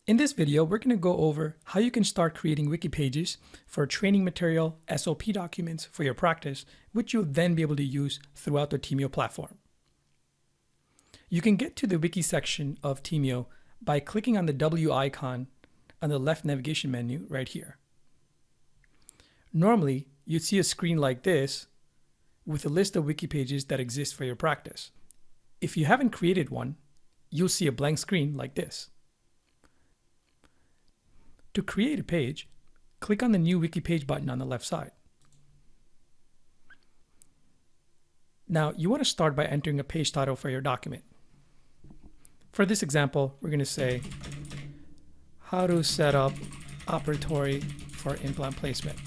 In this video, we're going to go over how you can start creating wiki pages for training material, SOP documents for your practice, which you'll then be able to use throughout the Teamio platform. You can get to the wiki section of Teamio by clicking on the W icon on the left navigation menu right here. Normally, you'd see a screen like this with a list of wiki pages that exist for your practice. If you haven't created one, you'll see a blank screen like this. To create a page, click on the New Wiki Page button on the left side. Now, you want to start by entering a page title for your document. For this example, we're going to say, how to set up operatory for implant placement.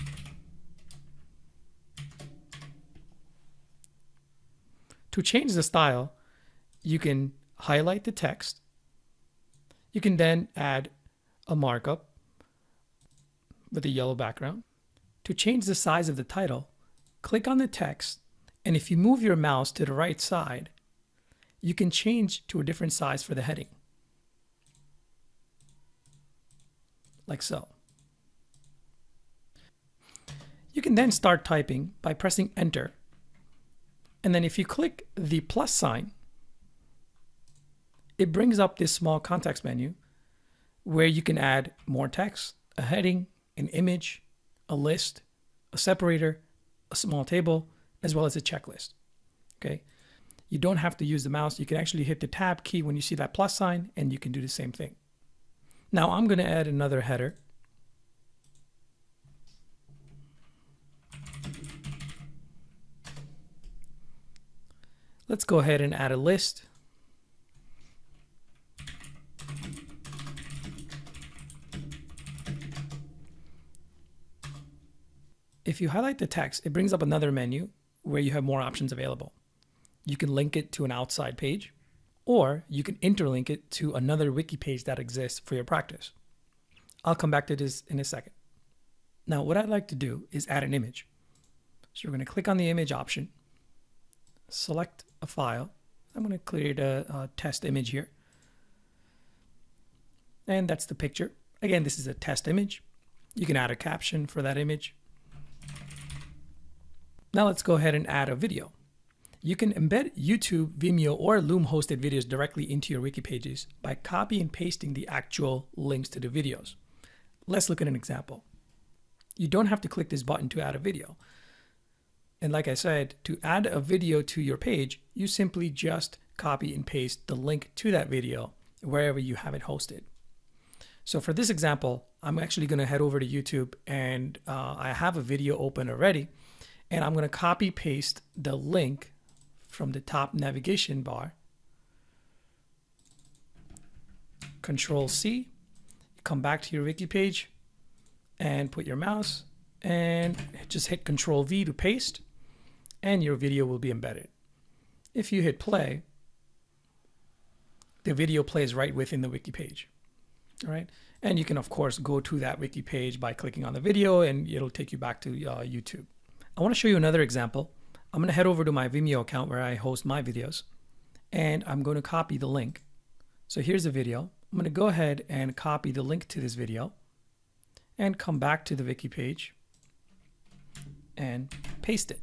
To change the style, you can highlight the text. You can then add a markup with a yellow background. To change the size of the title, click on the text, and if you move your mouse to the right side, you can change to a different size for the heading, like so. You can then start typing by pressing Enter, and then if you click the plus sign, it brings up this small context menu where you can add more text, a heading, an image, a list, a separator, a small table, as well as a checklist. Okay. You don't have to use the mouse. You can actually hit the tab key when you see that plus sign, and you can do the same thing. Now I'm going to add another header. Let's go ahead and add a list. If you highlight the text, it brings up another menu where you have more options available. You can link it to an outside page, or you can interlink it to another wiki page that exists for your practice. I'll come back to this in a second. Now, what I'd like to do is add an image. So we're going to click on the image option, select a file. I'm going to create a test image here. And that's the picture. Again, this is a test image. You can add a caption for that image. Now let's go ahead and add a video. You can embed YouTube, Vimeo, or Loom hosted videos directly into your wiki pages by copy and pasting the actual links to the videos. Let's look at an example. You don't have to click this button to add a video. And like I said, to add a video to your page, you simply just copy and paste the link to that video wherever you have it hosted. So for this example, I'm actually going to head over to YouTube, and I have a video open already. And I'm going to copy paste the link from the top navigation bar. Control C, come back to your wiki page and put your mouse and just hit Control V to paste, and your video will be embedded. If you hit play, the video plays right within the wiki page. All right. And you can, of course, go to that wiki page by clicking on the video, and it'll take you back to YouTube. I want to show you another example. I'm going to head over to my Vimeo account where I host my videos, and I'm going to copy the link. So here's the video. I'm going to go ahead and copy the link to this video and come back to the wiki page and paste it.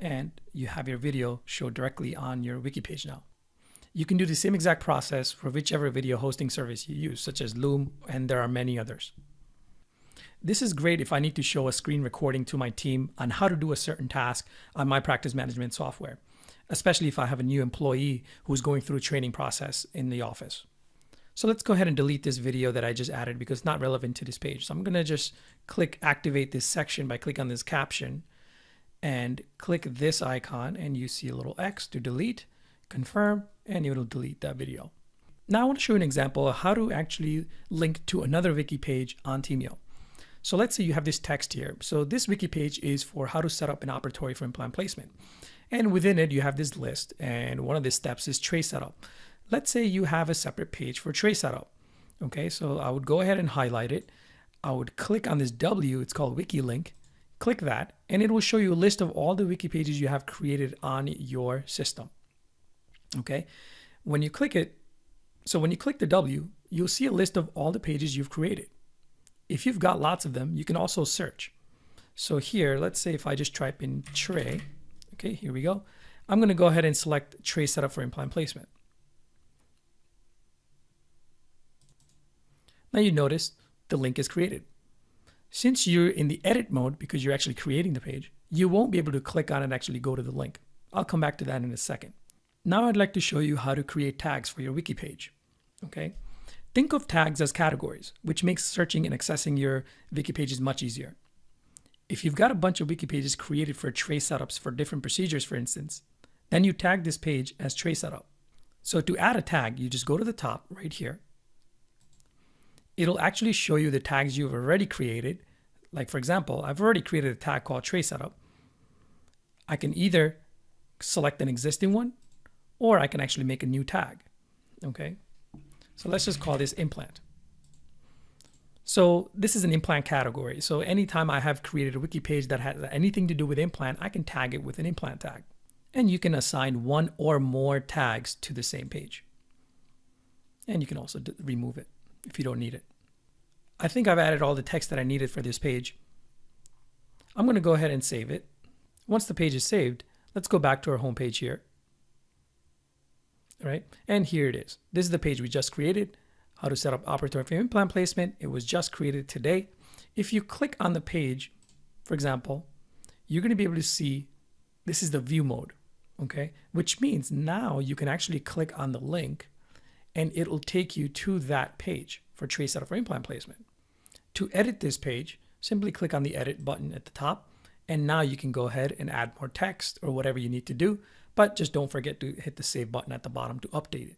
And you have your video show directly on your wiki page now. You can do the same exact process for whichever video hosting service you use, such as Loom, and there are many others. This is great if I need to show a screen recording to my team on how to do a certain task on my practice management software, especially if I have a new employee who's going through a training process in the office. So let's go ahead and delete this video that I just added because it's not relevant to this page. So I'm going to just click activate this section by clicking on this caption and click this icon, and you see a little X to delete, confirm, and it'll delete that video. Now I want to show you an example of how to actually link to another wiki page on Teamio. So let's say you have this text here. So this wiki page is for how to set up an operatory for implant placement. And within it, you have this list. And one of the steps is tray setup. Let's say you have a separate page for tray setup. Okay, so I would go ahead and highlight it. I would click on this W, it's called Wiki Link. Click that, and it will show you a list of all the wiki pages you have created on your system. Okay, when you click it, So when you click the W, you'll see a list of all the pages you've created. If you've got lots of them, you can also search. So here, let's say if I just type in tray, okay, here we go. I'm going to go ahead and select tray setup for implant placement. Now you notice the link is created. Since you're in the edit mode, because you're actually creating the page, you won't be able to click on and actually go to the link. I'll come back to that in a second. Now I'd like to show you how to create tags for your wiki page. Okay, think of tags as categories, which makes searching and accessing your wiki pages much easier. If you've got a bunch of wiki pages created for tray setups for different procedures, for instance, then you tag this page as tray setup. So to add a tag, you just go to the top right here. It'll actually show you the tags you've already created. Like for example, I've already created a tag called tray setup. I can either select an existing one, or I can actually make a new tag. Okay, so let's just call this implant. So this is an implant category. So anytime I have created a wiki page that has anything to do with implant, I can tag it with an implant tag. And you can assign one or more tags to the same page. And you can also remove it if you don't need it. I think I've added all the text that I needed for this page. I'm going to go ahead and save it. Once the page is saved, let's go back to our home page here. All right, and here it is. This is the page we just created. How to set up operatory for implant placement. It was just created today. If you click on the page, for example, you're going to be able to see this is the view mode, okay? Which means now you can actually click on the link and it'll take you to that page for tray setup for implant placement. To edit this page, simply click on the edit button at the top, and now you can go ahead and add more text or whatever you need to do, but just don't forget to hit the save button at the bottom to update it.